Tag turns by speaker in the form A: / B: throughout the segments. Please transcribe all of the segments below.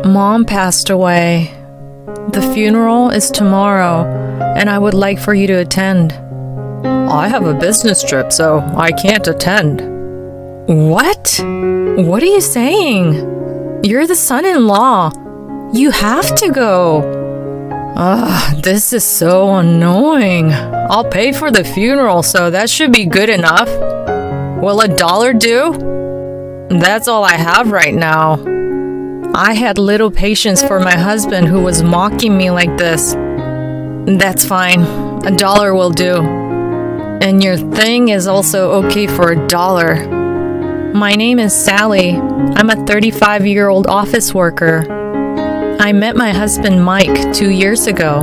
A: Mom passed away. The funeral is tomorrow, and I would like for you to attend. I have a business trip, so I can't attend. What? What are you saying? You're the son-in-law. You have to go. This is so annoying. I'll pay for the funeral, so that should be good enough. Will $1 do? That's all I have right now. I had little patience for my husband who was mocking me like this. That's fine. $1 will do. And your thing is also okay for $1. My name is Sally. I'm a 35-year-old office worker. I met my husband Mike 2 years ago.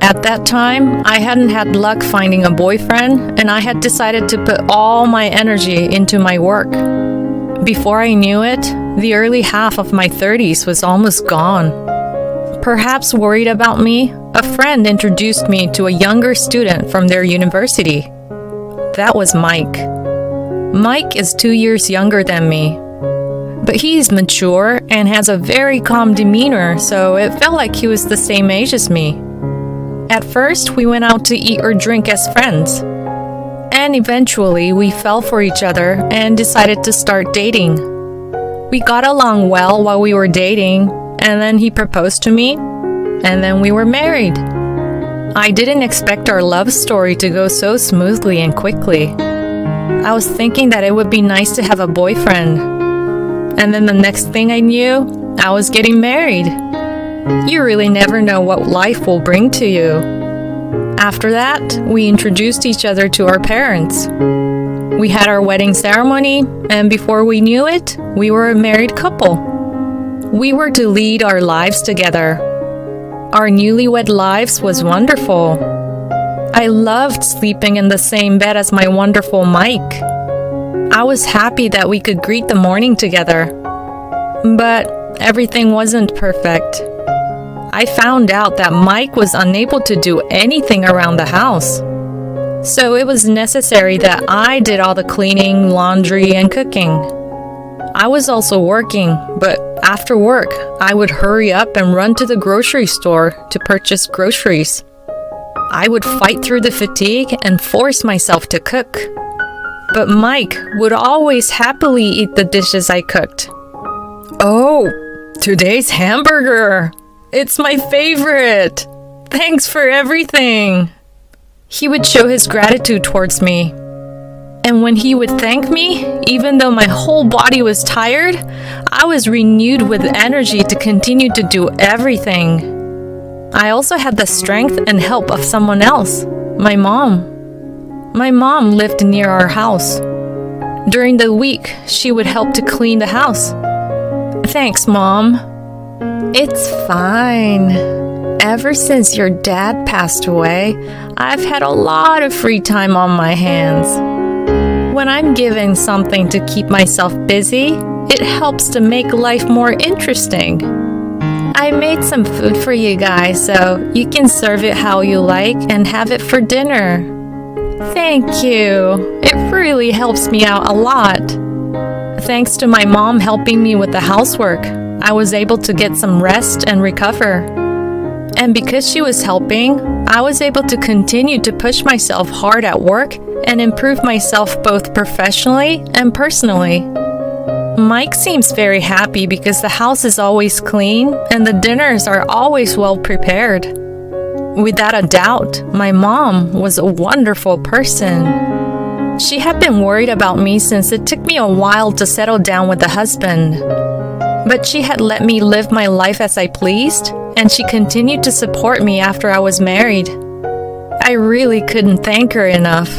A: At that time, I hadn't had luck finding a boyfriend, and I had decided to put all my energy into my work. Before I knew it, the early half of my 30s was almost gone. Perhaps worried about me, a friend introduced me to a younger student from their university. That was Mike. Mike is 2 years younger than me, but he's mature and has a very calm demeanor, so it felt like he was the same age as me. At first, we went out to eat or drink as friends. And eventually, we fell for each other and decided to start dating. We got along well while we were dating, and then he proposed to me, and then we were married. I didn't expect our love story to go so smoothly and quickly. I was thinking that it would be nice to have a boyfriend. And then the next thing I knew, I was getting married. You really never know what life will bring to you. After that, we introduced each other to our parents. We had our wedding ceremony, and before we knew it, we were a married couple. We were to lead our lives together. Our newlywed lives was wonderful. I loved sleeping in the same bed as my wonderful Mike. I was happy that we could greet the morning together. But everything wasn't perfect. I found out that Mike was unable to do anything around the house. So it was necessary that I did all the cleaning, laundry, and cooking. I was also working, but after work, I would hurry up and run to the grocery store to purchase groceries. I would fight through the fatigue and force myself to cook. But Mike would always happily eat the dishes I cooked. Oh, today's hamburger! It's my favorite! Thanks for everything! He would show his gratitude towards me. And when he would thank me, even though my whole body was tired, I was renewed with energy to continue to do everything. I also had the strength and help of someone else, my mom. My mom lived near our house. During the week, she would help to clean the house. Thanks, Mom. It's fine. Ever since your dad passed away, I've had a lot of free time on my hands. When I'm given something to keep myself busy, it helps to make life more interesting. I made some food for you guys, so you can serve it how you like and have it for dinner. Thank you. It really helps me out a lot. Thanks to my mom helping me with the housework, I was able to get some rest and recover. And because she was helping, I was able to continue to push myself hard at work and improve myself both professionally and personally. Mike seems very happy because the house is always clean and the dinners are always well prepared. Without a doubt, my mom was a wonderful person. She had been worried about me since it took me a while to settle down with a husband. But she had let me live my life as I pleased, and she continued to support me after I was married. I really couldn't thank her enough.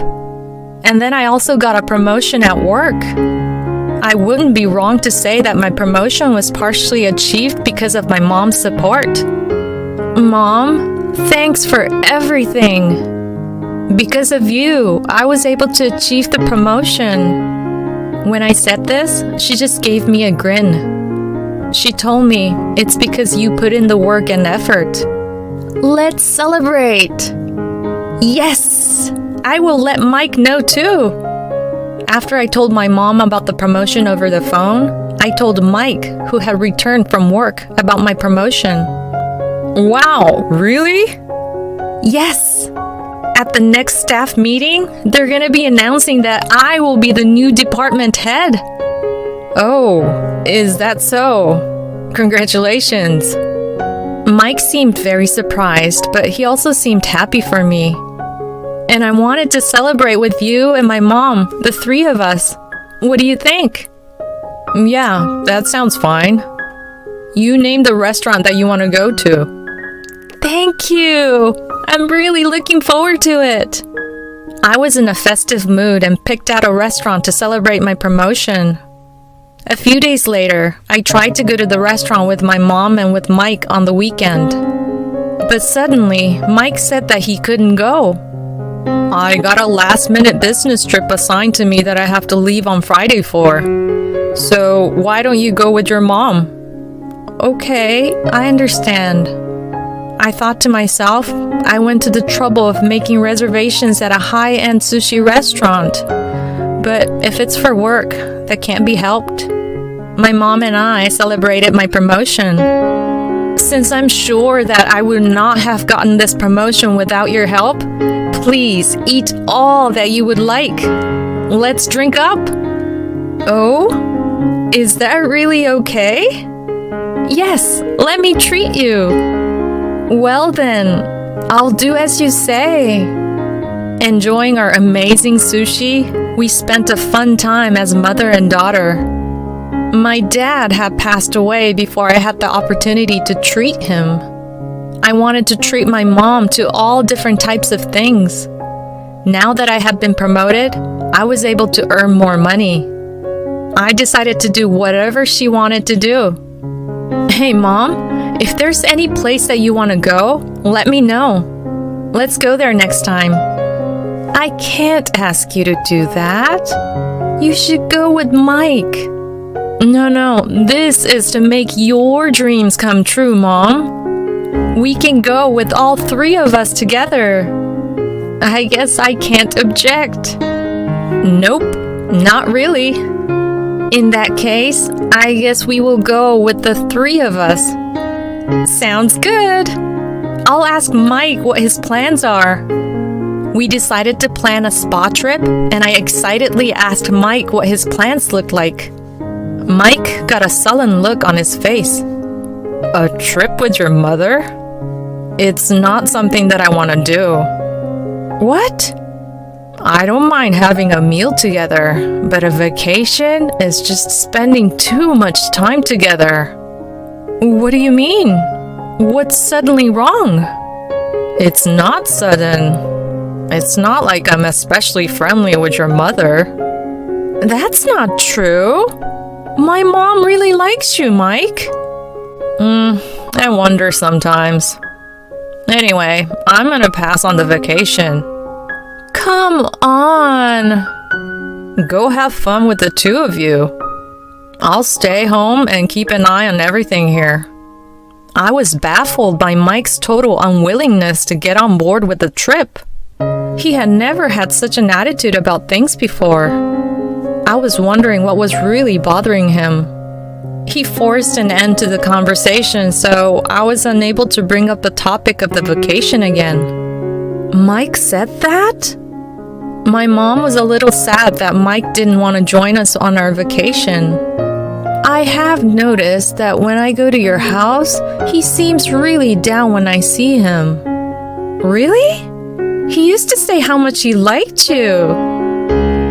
A: And then I also got a promotion at work. I wouldn't be wrong to say that my promotion was partially achieved because of my mom's support. Mom, thanks for everything. Because of you, I was able to achieve the promotion. When I said this, she just gave me a grin. She told me, it's because you put in the work and effort. Let's celebrate! Yes! I will let Mike know too. After I told my mom about the promotion over the phone, I told Mike, who had returned from work, about my promotion. Wow, really? Yes. At the next staff meeting, they're gonna be announcing that I will be the new department head. Oh, is that so? Congratulations. Mike seemed very surprised, but he also seemed happy for me. And I wanted to celebrate with you and my mom, the three of us. What do you think? Yeah, that sounds fine. You name the restaurant that you want to go to. Thank you. I'm really looking forward to it. I was in a festive mood and picked out a restaurant to celebrate my promotion. A few days later, I tried to go to the restaurant with my mom and with Mike on the weekend. But suddenly, Mike said that he couldn't go. I got a last-minute business trip assigned to me that I have to leave on Friday for. So why don't you go with your mom? Okay, I understand. I thought to myself, I went to the trouble of making reservations at a high-end sushi restaurant. But if it's for work, that can't be helped. My mom and I celebrated my promotion. Since I'm sure that I would not have gotten this promotion without your help, please eat all that you would like. Let's drink up. Oh, is that really okay? Yes, let me treat you. Well then, I'll do as you say. Enjoying our amazing sushi, we spent a fun time as mother and daughter. My dad had passed away before I had the opportunity to treat him. I wanted to treat my mom to all different types of things. Now that I had been promoted, I was able to earn more money. I decided to do whatever she wanted to do. Hey Mom, if there's any place that you want to go, let me know. Let's go there next time. I can't ask you to do that. You should go with Mike. No, this is to make your dreams come true, Mom. We can go with all three of us together. I guess I can't object. Nope, not really. In that case, I guess we will go with the three of us. Sounds good. I'll ask Mike what his plans are. We decided to plan a spa trip, and I excitedly asked Mike what his plans looked like. Mike got a sullen look on his face. A trip with your mother? It's not something that I want to do. What? I don't mind having a meal together, but a vacation is just spending too much time together. What do you mean? What's suddenly wrong? It's not sudden. It's not like I'm especially friendly with your mother. That's not true. My mom really likes you, Mike. I wonder sometimes. Anyway, I'm gonna pass on the vacation. Come on. Go have fun with the two of you. I'll stay home and keep an eye on everything here. I was baffled by Mike's total unwillingness to get on board with the trip. He had never had such an attitude about things before. I was wondering what was really bothering him. He forced an end to the conversation, so I was unable to bring up the topic of the vacation again. Mike said that? My mom was a little sad that Mike didn't want to join us on our vacation. I have noticed that when I go to your house, he seems really down when I see him. Really? He used to say how much he liked you.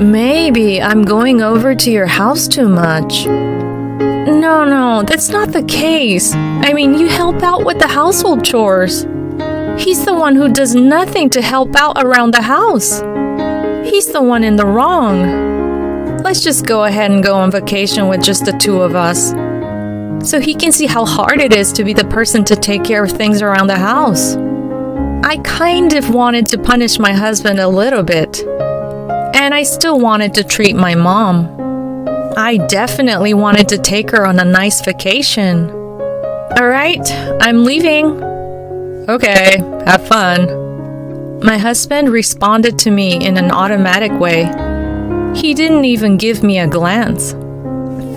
A: Maybe I'm going over to your house too much. No, that's not the case. I mean, you help out with the household chores. He's the one who does nothing to help out around the house. He's the one in the wrong. Let's just go ahead and go on vacation with just the two of us, so he can see how hard it is to be the person to take care of things around the house. I kind of wanted to punish my husband a little bit. And I still wanted to treat my mom. I definitely wanted to take her on a nice vacation. Alright, I'm leaving. Okay, have fun. My husband responded to me in an automatic way. He didn't even give me a glance.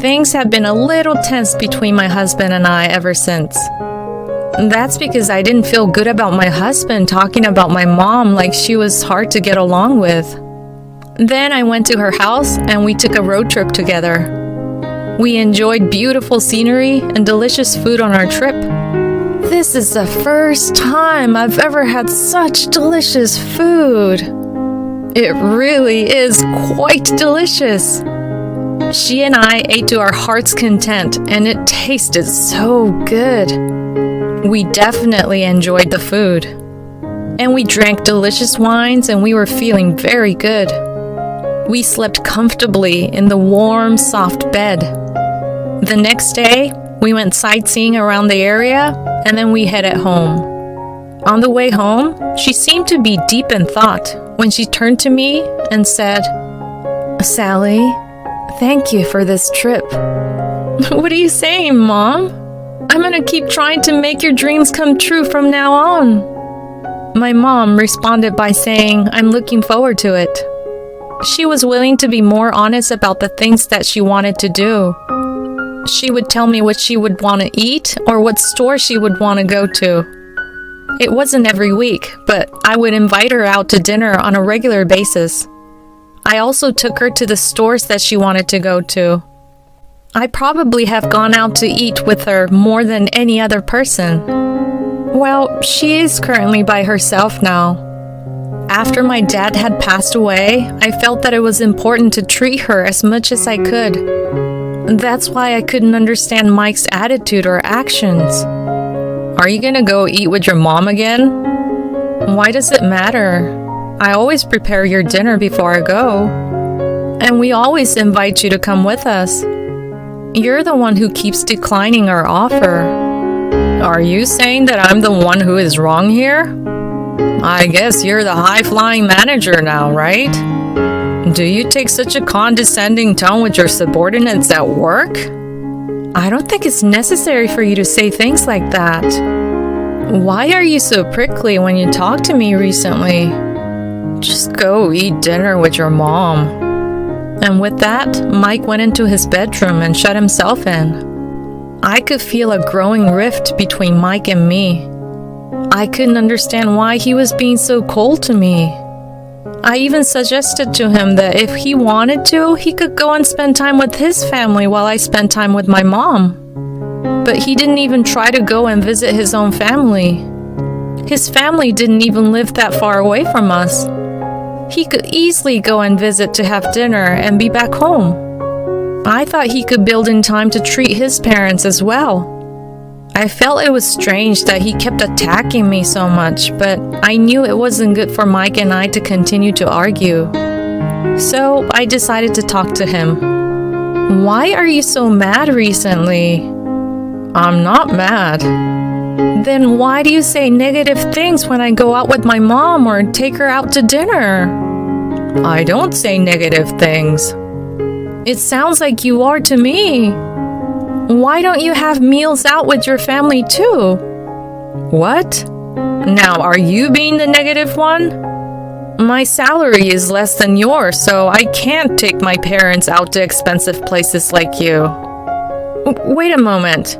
A: Things have been a little tense between my husband and I ever since. That's because I didn't feel good about my husband talking about my mom like she was hard to get along with. Then I went to her house and we took a road trip together. We enjoyed beautiful scenery and delicious food on our trip. This is the first time I've ever had such delicious food. It really is quite delicious. She and I ate to our heart's content, and it tasted so good. We definitely enjoyed the food. And we drank delicious wines, and we were feeling very good. We slept comfortably in the warm, soft bed. The next day, we went sightseeing around the area, and then we headed home. On the way home, she seemed to be deep in thought when she turned to me and said, "Sally, thank you for this trip." What are you saying, Mom? I'm gonna keep trying to make your dreams come true from now on. My mom responded by saying, I'm looking forward to it. She was willing to be more honest about the things that she wanted to do. She would tell me what she would want to eat or what store she would want to go to. It wasn't every week, but I would invite her out to dinner on a regular basis. I also took her to the stores that she wanted to go to. I probably have gone out to eat with her more than any other person. Well, she is currently by herself now. After my dad had passed away, I felt that it was important to treat her as much as I could. That's why I couldn't understand Mike's attitude or actions. Are you gonna go eat with your mom again? Why does it matter? I always prepare your dinner before I go. And we always invite you to come with us. You're the one who keeps declining our offer. Are you saying that I'm the one who is wrong here? I guess you're the high-flying manager now, right? Do you take such a condescending tone with your subordinates at work? I don't think it's necessary for you to say things like that. Why are you so prickly when you talk to me recently? Just go eat dinner with your mom. And with that, Mike went into his bedroom and shut himself in. I could feel a growing rift between Mike and me. I couldn't understand why he was being so cold to me. I even suggested to him that if he wanted to, he could go and spend time with his family while I spent time with my mom. But he didn't even try to go and visit his own family. His family didn't even live that far away from us. He could easily go and visit to have dinner and be back home. I thought he could build in time to treat his parents as well. I felt it was strange that he kept attacking me so much, but I knew it wasn't good for Mike and I to continue to argue. So I decided to talk to him. Why are you so mad recently? I'm not mad. Then why do you say negative things when I go out with my mom or take her out to dinner? I don't say negative things. It sounds like you are to me. Why don't you have meals out with your family too? What? Now, are you being the negative one? My salary is less than yours, so I can't take my parents out to expensive places like you. Wait a moment.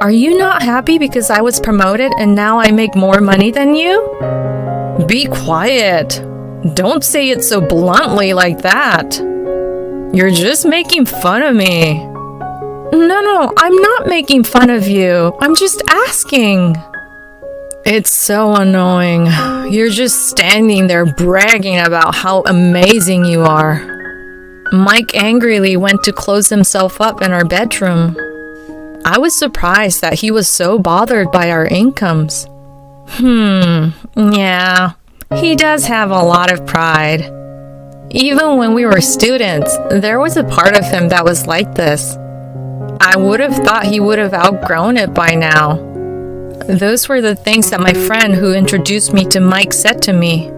A: Are you not happy because I was promoted and now I make more money than you? Be quiet. Don't say it so bluntly like that. You're just making fun of me. No, I'm not making fun of you. I'm just asking. It's so annoying. You're just standing there bragging about how amazing you are. Mike angrily went to close himself up in our bedroom. I was surprised that he was so bothered by our incomes. Yeah, he does have a lot of pride. Even when we were students, there was a part of him that was like this. I would have thought he would have outgrown it by now. Those were the things that my friend who introduced me to Mike said to me.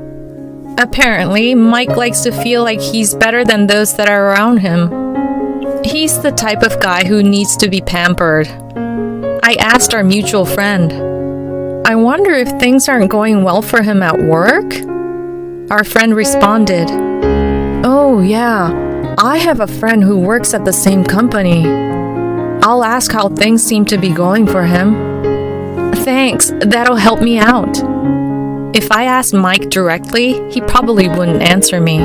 A: Apparently, Mike likes to feel like he's better than those that are around him. He's the type of guy who needs to be pampered. I asked our mutual friend, I wonder if things aren't going well for him at work? Our friend responded, Oh yeah, I have a friend who works at the same company. I'll ask how things seem to be going for him. Thanks, that'll help me out. If I asked Mike directly, he probably wouldn't answer me.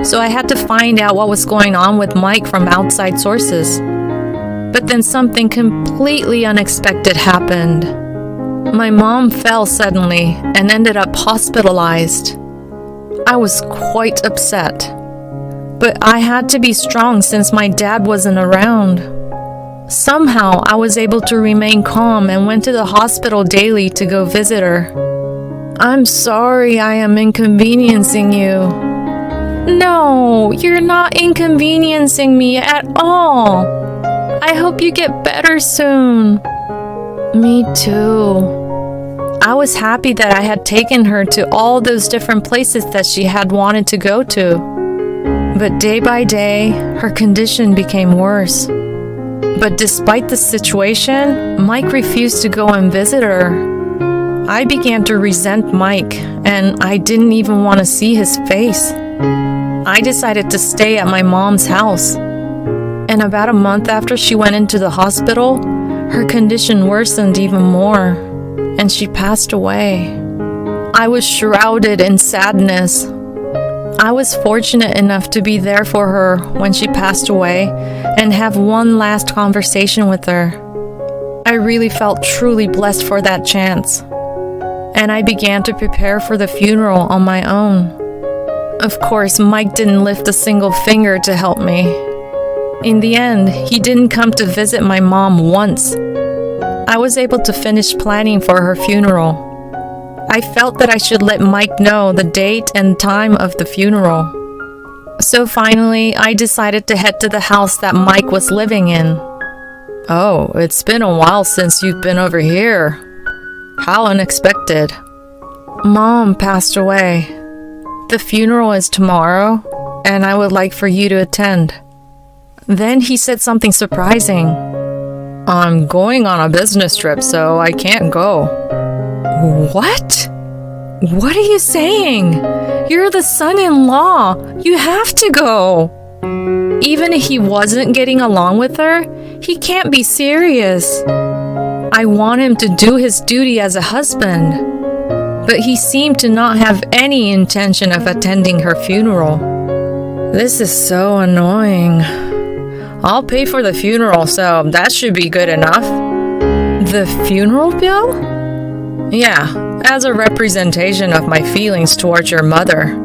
A: So I had to find out what was going on with Mike from outside sources. But then something completely unexpected happened. My mom fell suddenly and ended up hospitalized. I was quite upset. But I had to be strong since my dad wasn't around. Somehow I was able to remain calm and went to the hospital daily to go visit her. I'm sorry I am inconveniencing you. No, you're not inconveniencing me at all. I hope you get better soon. Me too. I was happy that I had taken her to all those different places that she had wanted to go to. But day by day, her condition became worse. But despite the situation, Mike refused to go and visit her. I began to resent Mike, and I didn't even want to see his face. I decided to stay at my mom's house. And about a month after she went into the hospital, her condition worsened even more, and she passed away. I was shrouded in sadness. I was fortunate enough to be there for her when she passed away and have one last conversation with her. I really felt truly blessed for that chance. And I began to prepare for the funeral on my own. Of course, Mike didn't lift a single finger to help me. In the end, he didn't come to visit my mom once. I was able to finish planning for her funeral. I felt that I should let Mike know the date and time of the funeral. So finally, I decided to head to the house that Mike was living in. Oh, it's been a while since you've been over here. How unexpected. Mom passed away. The funeral is tomorrow, and I would like for you to attend. Then he said something surprising. I'm going on a business trip, so I can't go. What? What are you saying? You're the son-in-law. You have to go. Even if he wasn't getting along with her, he can't be serious. I want him to do his duty as a husband. But he seemed to not have any intention of attending her funeral. This is so annoying. I'll pay for the funeral, so that should be good enough. The funeral bill? Yeah, as a representation of my feelings towards your mother.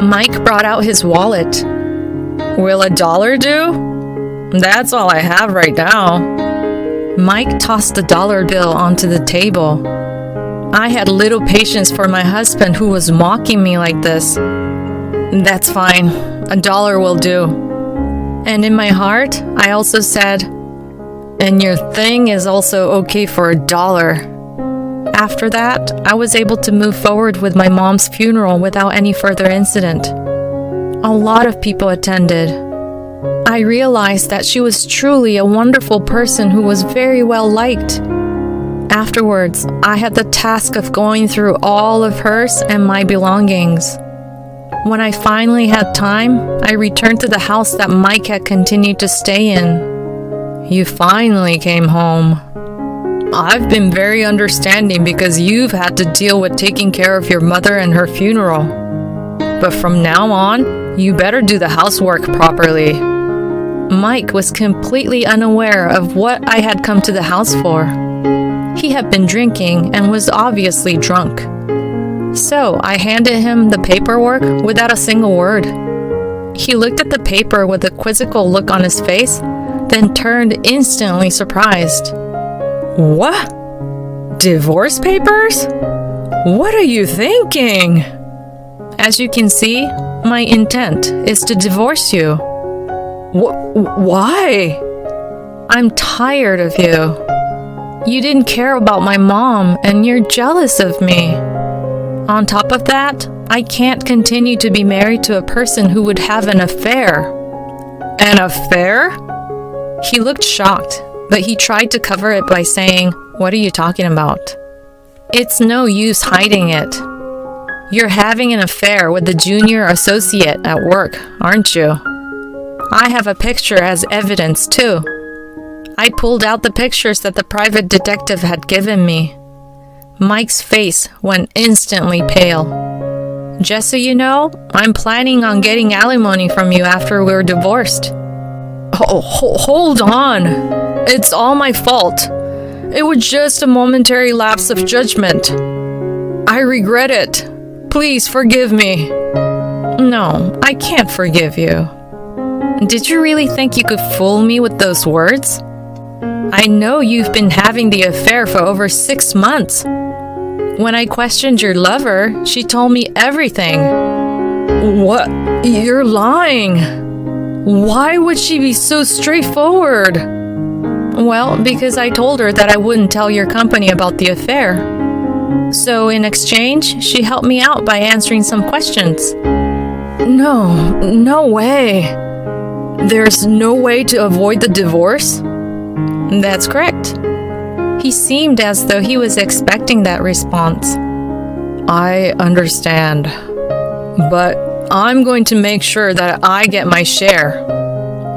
A: Mike brought out his wallet. Will $1 do? That's all I have right now. Mike tossed the dollar bill onto the table. I had little patience for my husband who was mocking me like this. That's fine. $1 will do. And in my heart, I also said, and your thing is also okay for $1. After that, I was able to move forward with my mom's funeral without any further incident. A lot of people attended. I realized that she was truly a wonderful person who was very well liked. Afterwards, I had the task of going through all of hers and my belongings. When I finally had time, I returned to the house that Mike had continued to stay in. You finally came home. I've been very understanding because you've had to deal with taking care of your mother and her funeral. But from now on, you better do the housework properly. Mike was completely unaware of what I had come to the house for. He had been drinking and was obviously drunk. So I handed him the paperwork without a single word. He looked at the paper with a quizzical look on his face, then turned instantly surprised. What? Divorce papers? What are you thinking? As you can see, my intent is to divorce you. Why? I'm tired of you. You didn't care about my mom, and you're jealous of me. On top of that, I can't continue to be married to a person who would have an affair. An affair? He looked shocked, but he tried to cover it by saying, "What are you talking about?" It's no use hiding it. You're having an affair with the junior associate at work, aren't you? I have a picture as evidence too. I pulled out the pictures that the private detective had given me. Mike's face went instantly pale. Just so you know, I'm planning on getting alimony from you after we're divorced. Oh, hold on. It's all my fault. It was just a momentary lapse of judgment. I regret it. Please forgive me. No, I can't forgive you. Did you really think you could fool me with those words? I know you've been having the affair for over 6 months. When I questioned your lover, she told me everything. What? You're lying. Why would she be so straightforward? Well, because I told her that I wouldn't tell your company about the affair. So in exchange, she helped me out by answering some questions. No way. There's no way to avoid the divorce? That's correct. He seemed as though he was expecting that response. I understand. But I'm going to make sure that I get my share.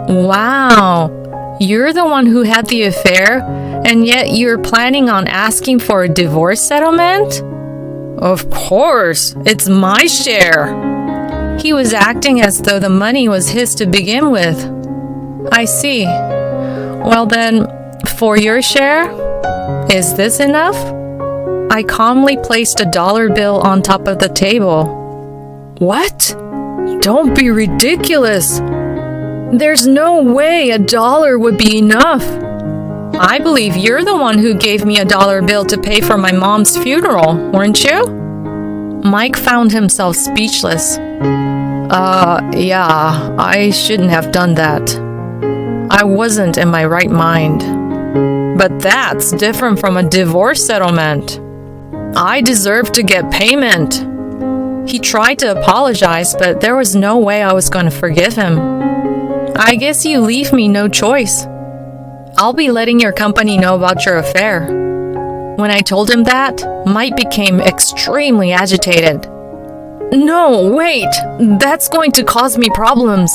A: Wow. You're the one who had the affair, and yet you're planning on asking for a divorce settlement? Of course, it's my share. He was acting as though the money was his to begin with. I see. Well then, for your share, is this enough? I calmly placed a dollar bill on top of the table. What? Don't be ridiculous. There's no way $1 would be enough. I believe you're the one who gave me a dollar bill to pay for my mom's funeral, weren't you? Mike found himself speechless. Yeah, I shouldn't have done that. I wasn't in my right mind. But that's different from a divorce settlement. I deserve to get payment. He tried to apologize, but there was no way I was going to forgive him. I guess you leave me no choice. I'll be letting your company know about your affair. When I told him that, Mike became extremely agitated. No, wait, that's going to cause me problems.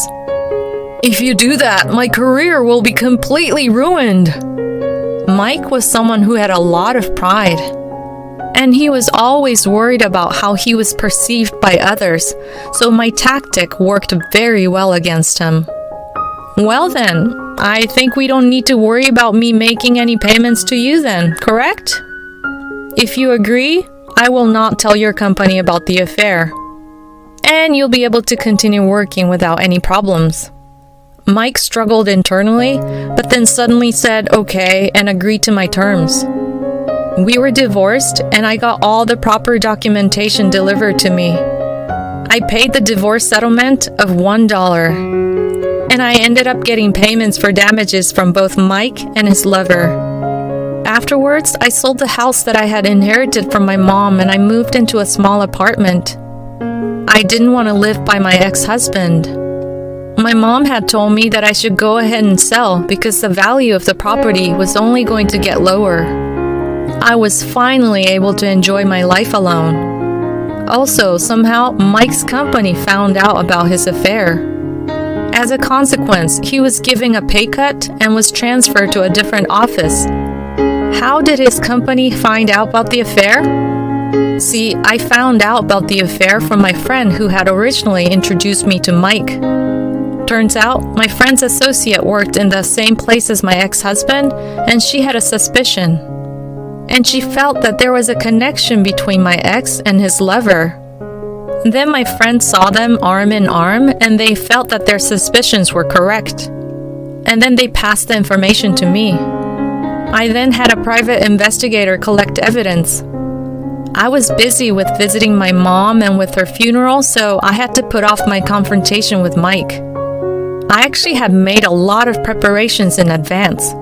A: If you do that, my career will be completely ruined. Mike was someone who had a lot of pride, and he was always worried about how he was perceived by others, so my tactic worked very well against him. Well then, I think we don't need to worry about me making any payments to you then, correct? If you agree, I will not tell your company about the affair, and you'll be able to continue working without any problems. Mike struggled internally, but then suddenly said okay and agreed to my terms. We were divorced, and I got all the proper documentation delivered to me. I paid the divorce settlement of $1, and I ended up getting payments for damages from both Mike and his lover. Afterwards, I sold the house that I had inherited from my mom, and I moved into a small apartment. I didn't want to live by my ex-husband. My mom had told me that I should go ahead and sell because the value of the property was only going to get lower. I was finally able to enjoy my life alone. Also, somehow, Mike's company found out about his affair. As a consequence, he was giving a pay cut and was transferred to a different office. How did his company find out about the affair? See, I found out about the affair from my friend who had originally introduced me to Mike. Turns out, my friend's associate worked in the same place as my ex-husband, and she had a suspicion. And she felt that there was a connection between my ex and his lover. Then my friend saw them arm in arm, and they felt that their suspicions were correct. And then they passed the information to me. I then had a private investigator collect evidence. I was busy with visiting my mom and with her funeral, so I had to put off my confrontation with Mike. I actually had made a lot of preparations in advance.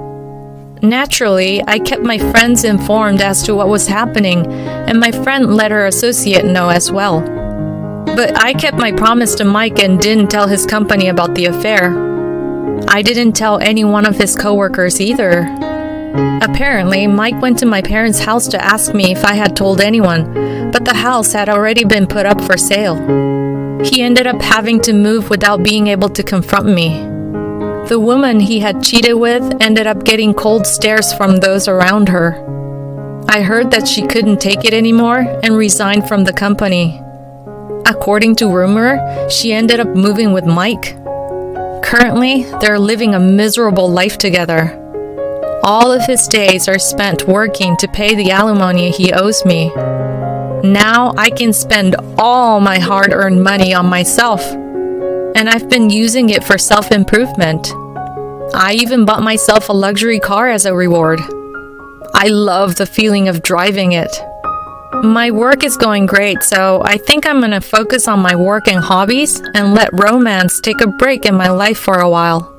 A: Naturally, I kept my friends informed as to what was happening, and my friend let her associate know as well. But I kept my promise to Mike and didn't tell his company about the affair. I didn't tell any one of his coworkers either. Apparently, Mike went to my parents' house to ask me if I had told anyone, but the house had already been put up for sale. He ended up having to move without being able to confront me. The woman he had cheated with ended up getting cold stares from those around her. I heard that she couldn't take it anymore and resigned from the company. According to rumor, she ended up moving with Mike. Currently, they're living a miserable life together. All of his days are spent working to pay the alimony he owes me. Now I can spend all my hard-earned money on myself, and I've been using it for self-improvement. I even bought myself a luxury car as a reward. I love the feeling of driving it. My work is going great, so I think I'm gonna focus on my work and hobbies and let romance take a break in my life for a while.